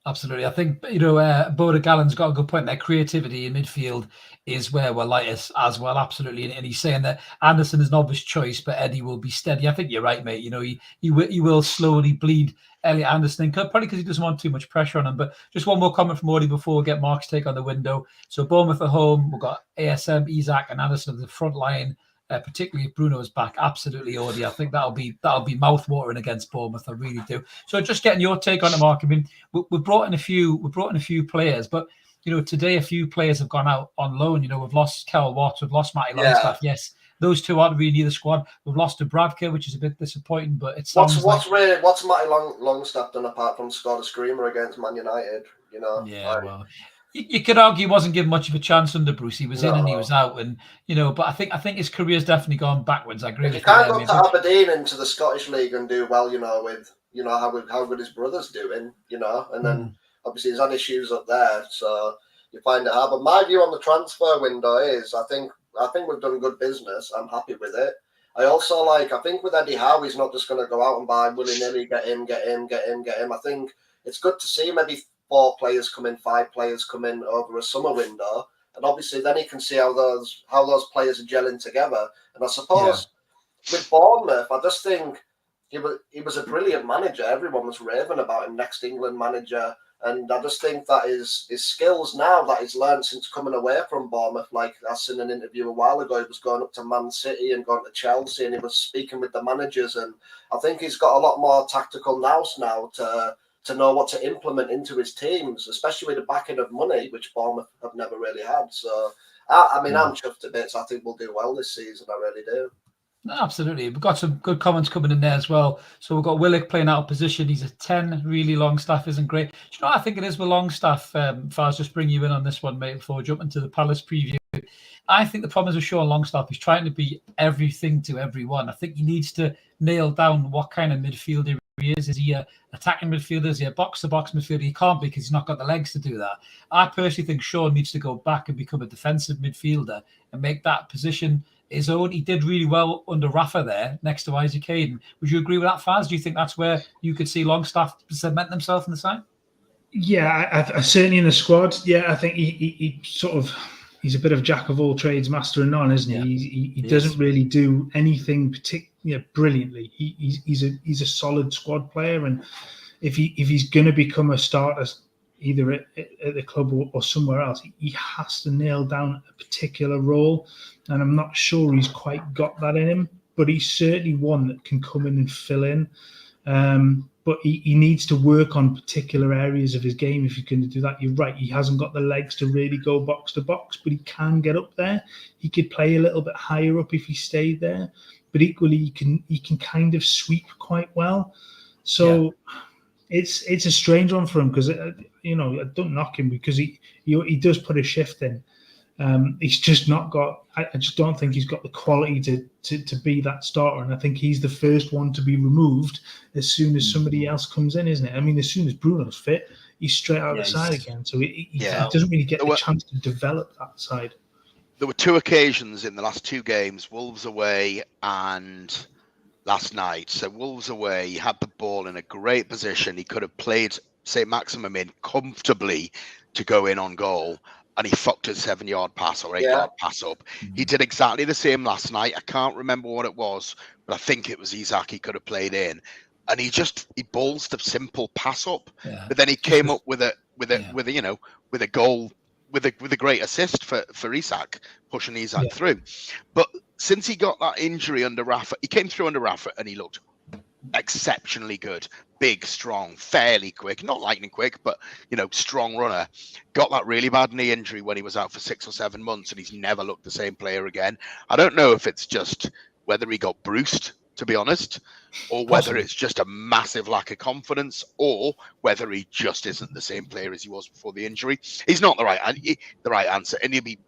Absolutely. I think, Boda Gallen's got a good point there. Creativity in midfield is where we're lightest as well. Absolutely. And he's saying that Anderson is an obvious choice, but Eddie will be steady. I think you're right, mate. He will slowly bleed Elliot Anderson, probably because he doesn't want too much pressure on him. But just one more comment from Audie before we get Mark's take on the window. So Bournemouth at home, we've got ASM, Isak and Anderson at the front line. Particularly if Bruno is back, absolutely, Audie. I think that'll be mouth-watering against Bournemouth. I really do. So just getting your take on it, Mark. I mean, we brought in a few players, but today a few players have gone out on loan. We've lost Kel Watts, we've lost Matty Longstaff. Yes, those two aren't really the squad. We've lost Dubravka, which is a bit disappointing, but it sounds what's Matty Longstaff done apart from scored a screamer against Man United? Well. You could argue he wasn't given much of a chance under Bruce. He was in and he was out, and but I think his career's definitely gone backwards. I agree with you. He can't go to Aberdeen into the Scottish League and do well, with how good his brother's doing, and then obviously he's had issues up there, so you find it hard. But my view on the transfer window is, I think we've done good business. I'm happy with it. I also I think with Eddie Howe, he's not just going to go out and buy willy-nilly, get him. I think it's good to see maybe 4 players come in, 5 players come in over a summer window, and obviously then he can see how those players are gelling together. And I suppose with Bournemouth, I just think he was a brilliant manager. Everyone was raving about him, next England manager, and I just think that his skills now that he's learned since coming away from Bournemouth, like I seen an interview a while ago, he was going up to Man City and going to Chelsea, and he was speaking with the managers, and I think he's got a lot more tactical nous now to know what to implement into his teams, especially with the backing of money, which Bournemouth have never really had. So, I'm chuffed to bits. I think we'll do well this season. I really do. Absolutely. We've got some good comments coming in there as well. So we've got Willock playing out of position. He's a 10. Really, Longstaff isn't great. Do you know what I think it is with Longstaff? Faz, just bring you in on this one, mate, before we jump into the Palace preview. I think the problem is with Sean Longstaff. He's trying to be everything to everyone. I think he needs to nail down what kind of midfielder he is. Is he a attacking midfielder? Is he a box-to-box midfielder? He can't be because he's not got the legs to do that. I personally think Sean needs to go back and become a defensive midfielder and make that position his own. He did really well under Rafa there next to Isaac Hayden. Would you agree with that, Faz? Do you think that's where you could see Longstaff cement themselves in the side? Yeah, I certainly in the squad. Yeah, I think he sort of... He's a bit of jack of all trades, master of none, isn't he? Yeah. He doesn't really do anything particularly brilliantly. He's a solid squad player, and if he's going to become a starter, either at the club or somewhere else, he has to nail down a particular role. And I'm not sure he's quite got that in him, but he's certainly one that can come in and fill in. But he needs to work on particular areas of his game if he's going to do that. You're right. He hasn't got the legs to really go box to box, but he can get up there. He could play a little bit higher up if he stayed there, but equally he can kind of sweep quite well. So it's a strange one for him because I don't knock him because he does put a shift in. He's just not got. I just don't think he's got the quality to be that starter, and I think he's the first one to be removed as soon as somebody else comes in, isn't it? I mean, as soon as Bruno's fit, he's straight out the side again, so he doesn't really get the chance to develop that side. There were 2 occasions in the last 2 games: Wolves away and last night. So Wolves away, he had the ball in a great position. He could have played St. Maximum in comfortably to go in on goal. And he fucked a 7-yard pass or 8-yard pass up. Mm-hmm. He did exactly the same last night. I can't remember what it was, but I think it was Isak he could have played in. And he balls the simple pass up. Yeah. But then he came up with a goal with a great assist for Isak, pushing Isak through. But since he got that injury under Rafa, he came through under Rafa and he looked exceptionally good. Big, strong, fairly quick, not lightning quick, but strong runner. Got that really bad knee injury when he was out for 6 or 7 months, and he's never looked the same player again. I don't know if it's just whether he got bruised to be honest, or whether Possibly. it's just a massive lack of confidence, or whether he just isn't the same player as he was before the injury. He's not the right answer, and he'll be,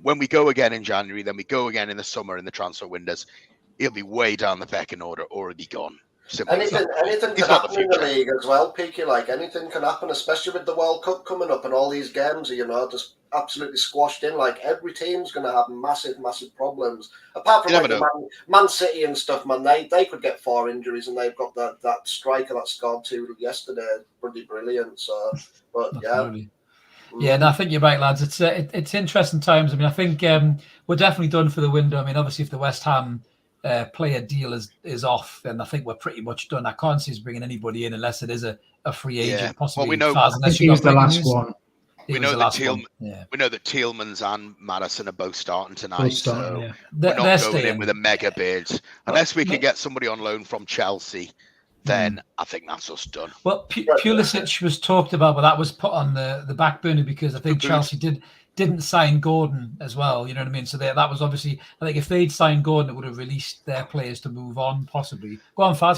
when we go again in January, then we go again in the summer in the transfer windows, he'll be way down the pecking order, or he'll be gone. Anything can happen in the league as well, Peaky. Like, anything can happen, especially with the World Cup coming up and all these games are, just absolutely squashed in. Like, every team's going to have massive problems. Apart from like Man City and stuff, man, they could get 4 injuries, and they've got that striker that scored 2 yesterday. Pretty brilliant. So, but Absolutely. Yeah, no, I think you're right, lads. It's interesting times. I mean, I think we're definitely done for the window. I mean, obviously, if the West Ham player deal is off, then I think we're pretty much done. I can't see us bringing anybody in unless it is a free agent, possibly. Well, we know he was the last one. We know that Tielemans and Madison are both starting tonight. We're not going in with a mega bid unless we can get somebody on loan from Chelsea. Then I think that's us done. Well, Pulisic was talked about, but that was put on the back burner because I think Chelsea didn't sign Gordon as well. You know what I mean? So that was obviously, I think if they'd signed Gordon, it would have released their players to move on, possibly. Go on, Faz.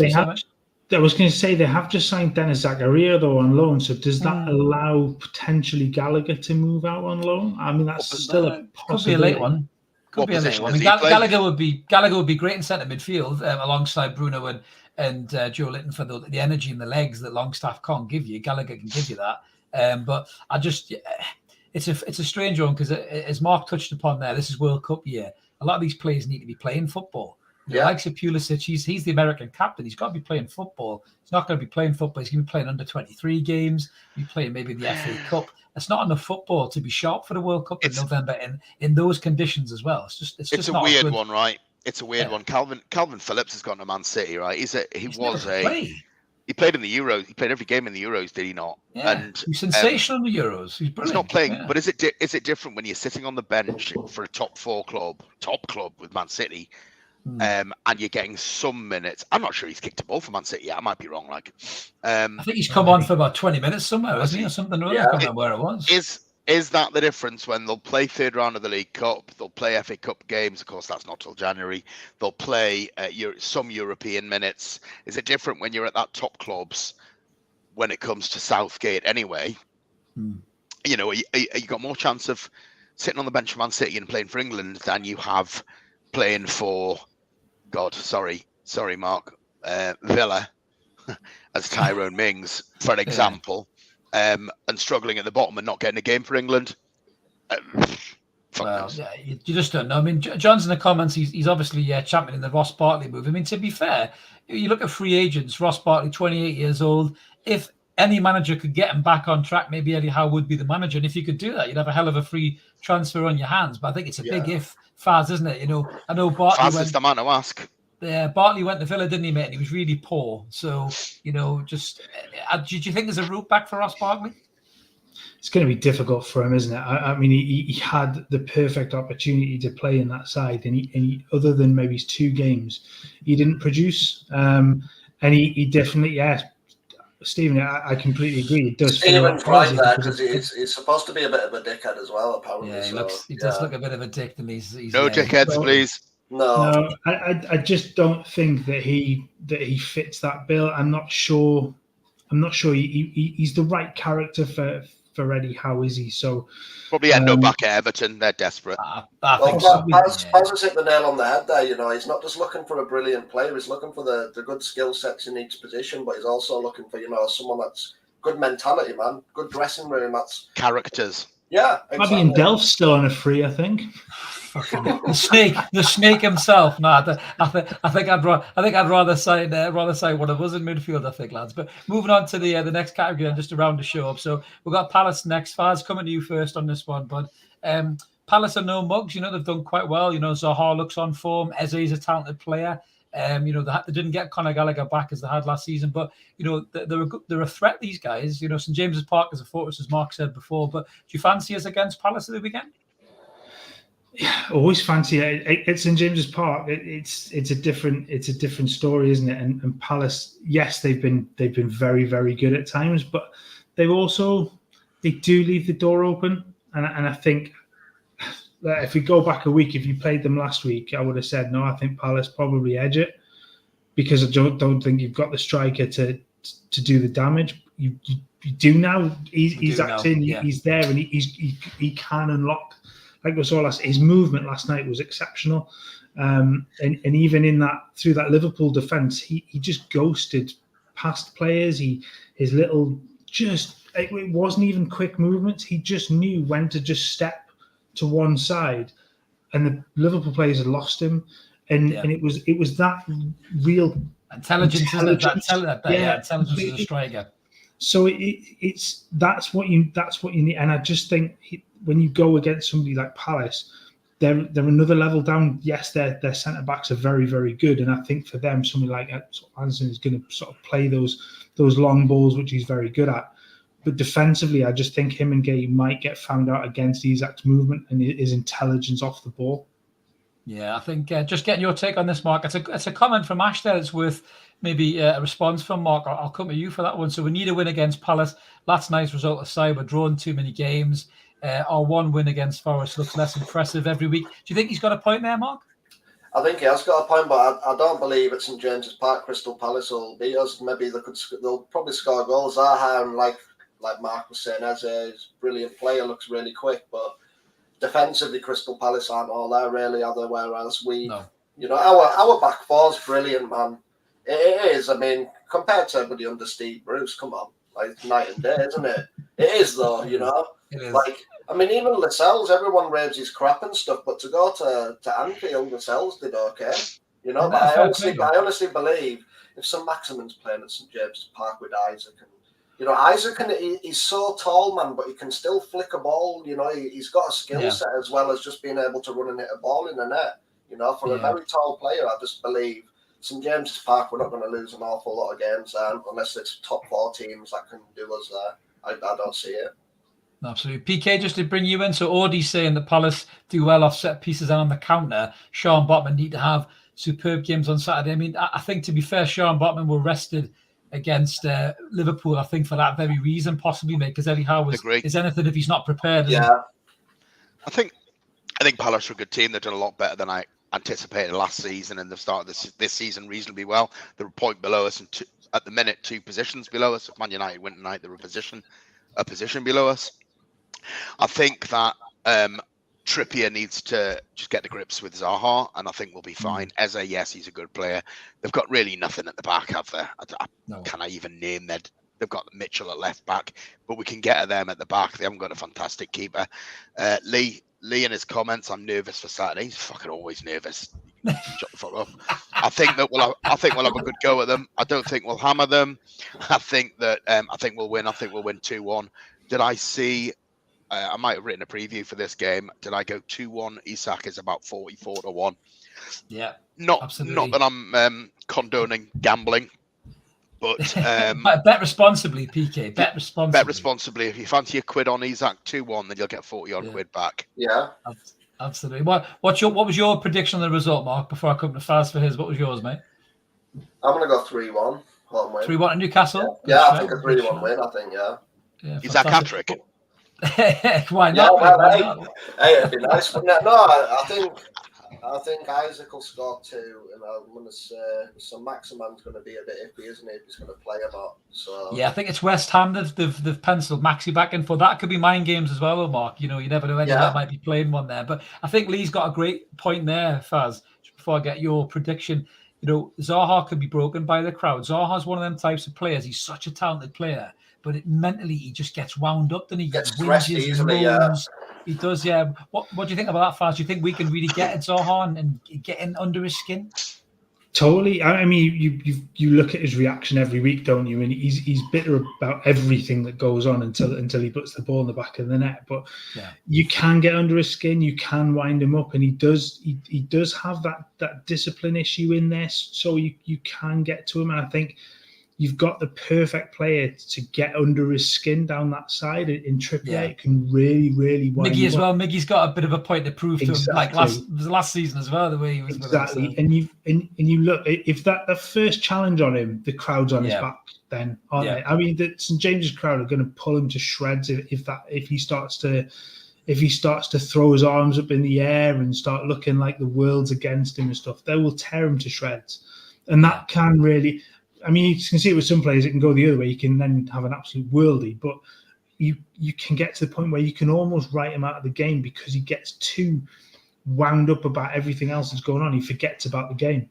I was going to say they have just signed Dennis Zakaria though on loan. So does that allow potentially Gallagher to move out on loan? I mean, that's still a possibility. Could be a late one. Could be a late one. I mean, Gallagher would be great in centre midfield alongside Bruno and Joe Linton for the energy and the legs that Longstaff can't give you. Gallagher can give you that. But I just, it's a strange one because as Mark touched upon there, this is World Cup year. A lot of these players need to be playing football. The likes of Pulisic, he's the American captain. He's got to be playing football. He's not going to be playing football. He's going to be playing under 23 games. He'll be playing maybe the FA Cup. It's not enough football to be sharp for the World Cup in November in those conditions as well. It's a weird one, right? It's a weird one. Calvin Phillips has gone to Man City, right? He played in the Euros. He played every game in the Euros, did he not? Yeah, and he's sensational in the Euros. He's brilliant. He's not playing, but is it different when you're sitting on the bench for a top club with Man City, and you're getting some minutes? I'm not sure he's kicked a ball for Man City. I might be wrong. I think he's come on for about 20 minutes somewhere, hasn't he, or something? I can't remember where it was. Is that the difference when they'll play third round of the League Cup? They'll play FA Cup games. Of course, that's not till January. They'll play some European minutes. Is it different when you're at that top clubs when it comes to Southgate anyway? You got more chance of sitting on the bench for Man City and playing for England than you have playing for, sorry, Mark, Villa as Tyrone Mings, for example. And struggling at the bottom and not getting a game for England. You just don't know. I mean, John's in the comments. He's obviously championing the Ross Barkley move. I mean, to be fair, you look at free agents. Ross Barkley, 28 years old. If any manager could get him back on track, maybe Eddie Howe would be the manager. And if you could do that, you'd have a hell of a free transfer on your hands. But I think it's a big if, Faz, isn't it? I know Barkley. Faz is the man to ask. Yeah, Bartley went to Villa, didn't he, mate? And he was really poor. So, do you think there's a route back for Ross Barkley? It's going to be difficult for him, isn't it? I mean, he had the perfect opportunity to play in that side, and he other than maybe his 2 games, he didn't produce. And he definitely, Stephen, I completely agree. It does. Stephen's right there because he's supposed to be a bit of a dickhead as well, apparently. Yeah, he does look a bit of a dick to me. No dickheads, please. No, I just don't think that he fits that bill. I'm not sure he's the right character for Eddie Howe, is he? So probably end up back at Everton. They're desperate. I think so. Paz has hit the nail on the head there. He's not just looking for a brilliant player. He's looking for the good skill sets in each position, but he's also looking for someone that's good mentality, man. Good dressing room. That's characters. Yeah, exactly. Fabian Delph's still on a free, I think. the snake himself. No, I think I'd rather say one of us in midfield. I think, lads. But moving on to the next category and just to round the show up. So we've got Palace next. Faz, coming to you first on this one, bud. Palace are no mugs. They've done quite well. Zaha looks on form. Eze's a talented player. They didn't get Conor Gallagher back as they had last season, but they're a threat. These guys, St James's Park is a fortress, as Mark said before. But do you fancy us against Palace at the weekend? Yeah, always fancy it. It's St James's Park. It's a different story, isn't it? And Palace, yes, they've been very, very good at times, but they do leave the door open. And I think if we go back a week, if you played them last week, I would have said no. I think Palace probably edge it because I don't think you've got the striker to do the damage. You do now. He's acting. Yeah. He's there, and he can unlock. Like we saw his movement last night was exceptional, and even in that through that Liverpool defence, he just ghosted past players. His little it wasn't even quick movements. He just knew when to just step to one side, and the Liverpool players had lost him. And it was that real intelligence. Intelligence as a striker. So that's what you need. And I just think when you go against somebody like Palace, they're another level down. Yes, their centre backs are very, very good, and I think for them, somebody like Anderson is going to sort of play those long balls, which he's very good at. But defensively, I just think him and Gay might get found out against Isak's movement and his intelligence off the ball. Yeah, I think just getting your take on this, Mark. It's a comment from Ash there. It's worth maybe a response from Mark. I'll come to you for that one. So we need a win against Palace. Last night's result aside, we're drawing too many games. Our one win against Forest looks less impressive every week. Do you think he's got a point there, Mark? I think he has got a point, but I don't believe at St James's Park Crystal Palace will beat us. Maybe they'll probably score goals. Zaha, and like Mark was saying, Eze is a brilliant player, looks really quick, but defensively Crystal Palace aren't all there really, are they? Whereas our back four's brilliant, man. It is. I mean, compared to everybody under Steve Bruce, come on, like night and day, isn't it? It is though, you know. It is. Like, I mean, even Lascelles, everyone raves his crap and stuff, but to go to Anfield, Lascelles did okay, you know. But I honestly believe if St Maximin's playing at St James's Park with Isak, and you know, Isak he's so tall, man, but he can still flick a ball. You know, he's got a skill set as well as just being able to run and hit a ball in the net. You know, for a very tall player, I just believe St James's Park, we're not going to lose an awful lot of games unless it's top 4 teams that can do us there. I don't see it. Absolutely. PK, just to bring you in, so Audie's saying that Palace do well off set pieces and on the counter. Sean Botman need to have superb games on Saturday. I mean, I think to be fair, Sean Botman were rested against Liverpool, I think, for that very reason, possibly, mate, because Eddie Howe is anything if he's not prepared. Yeah. I think Palace are a good team. They've done a lot better than I anticipated last season, and they've started this season reasonably well. They're a point below us, and at the minute, 2 positions below us. If Man United win tonight, they're a position below us. I think that Trippier needs to just get the grips with Zaha, and I think we'll be fine. Eze, yes, he's a good player. They've got really nothing at the back, have they? Can I even name that? They've got Mitchell at left back, but we can get at them at the back. They haven't got a fantastic keeper. Lee in his comments, I'm nervous for Saturday. He's fucking always nervous. Shut the fuck up. I think we'll have a good go at them. I don't think we'll hammer them. I think we'll win. I think we'll win 2-1. Did I see? I might have written a preview for this game. Did I go 2-1? Isak is about 44-1. Yeah, not absolutely. Not that I'm condoning gambling, but bet responsibly, PK. Bet responsibly. Bet responsibly. If you fancy a quid on Isak 2-1, then you'll get 40 quid back. Yeah, absolutely. What was your prediction on the result, Mark? Before I come to Faz for his, what was yours, mate? I'm gonna go 3-1 home win. 3-1 at Newcastle. Yeah, I think a 3-1 win. I think yeah. Isak hat-trick. Why not? Hey, it'd be nice, wouldn't it? No, I think Isak will score 2, and I'm going to say St Maximin's going to be a bit iffy, isn't he? If he's going to play or not. So yeah, I think it's West Ham they've penciled Maxi back in for. That could be mind games as well, Mark. You know, you never know any of that might be playing one there. But I think Lee's got a great point there, Faz. Just before I get your prediction, you know, Zaha could be broken by the crowd. Zaha's one of them types of players. He's such a talented player. But mentally, he just gets wound up, and he gets stressed easily. He does, yeah. What do you think about that, Faz? Do you think we can really get at Zaha and get in under his skin? Totally. I mean, you look at his reaction every week, don't you? And he's bitter about everything that goes on until he puts the ball in the back of the net. But you can get under his skin. You can wind him up, and he does have that discipline issue in there. So you can get to him, and I think you've got the perfect player to get under his skin down that side. In Trippier, it can really, really wind Miggy as well. up. Miggy's got a bit of a point to prove to him, like last season as well, the way he was. Exactly. With him, so. And you look, if the first challenge on him, the crowd's on his back, then aren't they? I mean, the St James's crowd are going to pull him to shreds if he starts to if he starts to throw his arms up in the air and start looking like the world's against him and stuff, they will tear him to shreds. And that can really, I mean, you can see it with some players, it can go the other way. You can then have an absolute worldie, but you can get to the point where you can almost write him out of the game because he gets too wound up about everything else that's going on. He forgets about the game.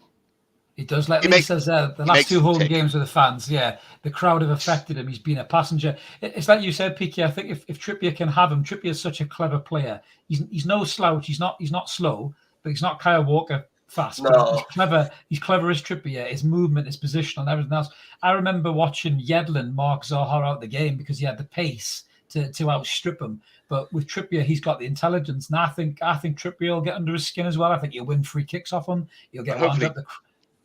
He does. Like Lee says, the last two home games with the fans, the crowd have affected him. He's been a passenger. It's like you said, PK. I think if Trippier can have him, Trippier is such a clever player. He's no slouch. He's not slow, but he's not Kyle Walker fast. No. But he's clever. He's clever as Trippier. His movement, his position, and everything else. I remember watching Yedlin mark Zaha out the game because he had the pace to outstrip him. But with Trippier, he's got the intelligence, and I think Trippier will get under his skin as well. I think he'll win free kicks off him. He'll get wound up.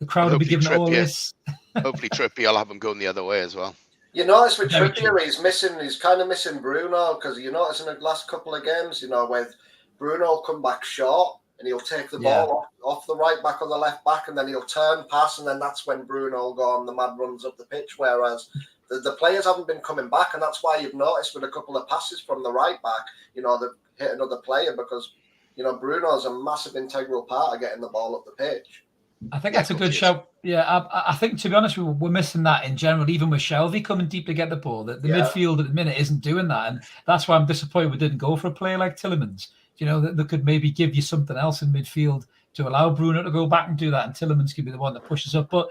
The crowd will be giving all this. Hopefully Trippier will have him going the other way as well. You notice with Trippier, he's kind of missing Bruno, because you notice in the last couple of games, with Bruno will come back short and he'll take the ball off the right back or the left back, and then he'll turn, pass, and then that's when Bruno will go on the mad runs up the pitch, whereas the players haven't been coming back, and that's why you've noticed with a couple of passes from the right back, they've hit another player, because, Bruno's a massive integral part of getting the ball up the pitch. I think that's a good shout. Yeah, I think, to be honest, we're missing that in general, even with Shelvey coming deep to get the ball. The midfield at the minute isn't doing that, and that's why I'm disappointed we didn't go for a player like Tielemans. That could maybe give you something else in midfield to allow Bruno to go back and do that, and Tielemans could be the one that pushes up. But,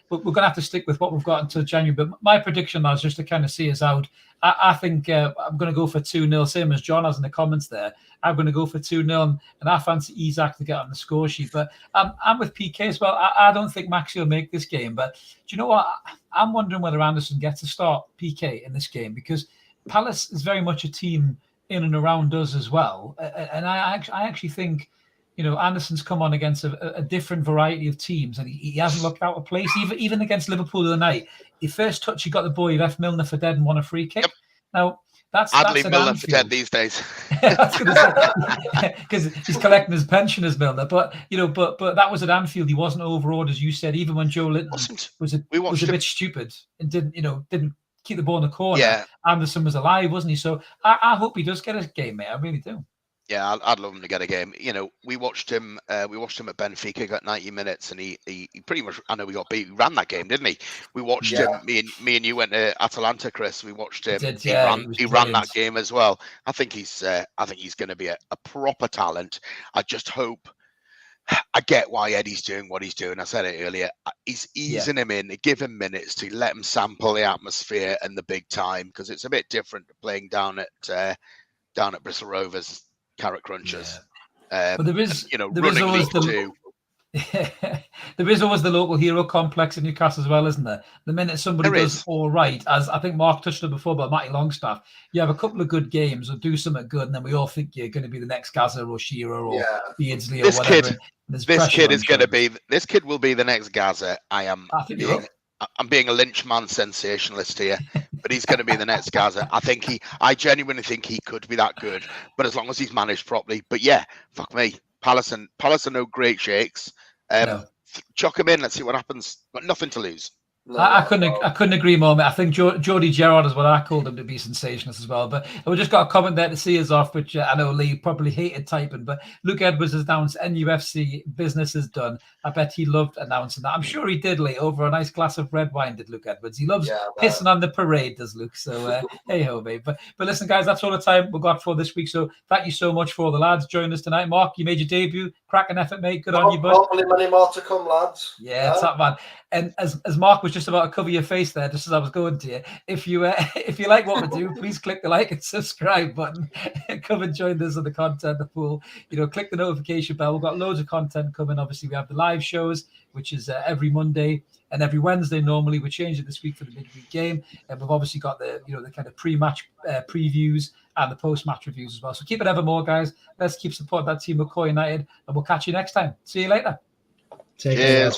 we're going to have to stick with what we've got until January. But my prediction, lads, just to kind of see us out, I think I'm going to go for 2-0, same as John has in the comments there. I'm going to go for 2-0, and I fancy Isak to get on the score sheet. But I'm with PK as well. I don't think Maxi will make this game. But do you know what? I'm wondering whether Anderson gets a start, PK, in this game, because Palace is very much a team in and around us as well. And I actually think, Anderson's come on against a different variety of teams, and he hasn't looked out of place. Even against Liverpool the other night, the first touch he got the ball, he left Milner for dead and won a free kick. Yep. Now, I'd leave Milner for dead these days. Because he's collecting his pension as Milner. But that was at Anfield. He wasn't overawed, as you said, even when Joe Linton was a bit stupid and didn't keep the ball in the corner. Yeah. Anderson was alive, wasn't he? So I hope he does get a game, mate. I really do. Yeah, I'd love him to get a game. We watched him. We watched him at Benfica, got 90 minutes, and he pretty much. I know we got beat. He ran that game, didn't he? We watched him. Me and you went to Atalanta, Chris. We watched him. He ran that game as well. I think he's going to be a proper talent. I just hope. I get why Eddie's doing what he's doing. I said it earlier. He's easing him in, give him minutes to let him sample the atmosphere and the big time, because it's a bit different to playing down at Bristol Rovers. Carrot crunchers. But there is always there is always the local hero complex in Newcastle as well, isn't there? The minute somebody does all right, as I think Mark touched on before about Matty Longstaff, you have a couple of good games or do something good, and then we all think you're going to be the next Gaza or Shearer or Beardsley or whatever. This kid will be the next Gaza. I'm being a Lynchman sensationalist here, but he's going to be the next Gaza. I genuinely think he could be that good, but as long as he's managed properly. But yeah, fuck me. Palace are no great shakes. Chuck him in. Let's see what happens. Got nothing to lose. No, I couldn't agree more, mate. I think Jody Gerrard is what I called him to be sensationalist as well. But we just got a comment there to see us off, which I know Lee probably hated typing. But Luke Edwards has announced NUFC business is done. I bet he loved announcing that. I'm sure he did, Lee, over a nice glass of red wine. Did Luke Edwards? He loves pissing on the parade, does Luke? So hey ho, mate. But listen, guys, that's all the time we've got for this week. So thank you so much for all the lads joining us tonight. Mark, you made your debut. Cracking effort, mate. Good on you, bud. Hopefully many more to come, lads. Yeah, it's that, man. And as Mark was just about to cover your face there, just as I was going to you, if you like what we do, please click the like and subscribe button. Come and join us on the content, the pool. Click the notification bell. We've got loads of content coming. Obviously, we have the live shows, which is every Monday and every Wednesday normally. We're changing this week for the midweek game, and we've obviously got the the kind of pre-match previews and the post-match reviews as well. So keep it ever more, guys. Let's keep supporting that team, McCoy United, and we'll catch you next time. See you later. Take care.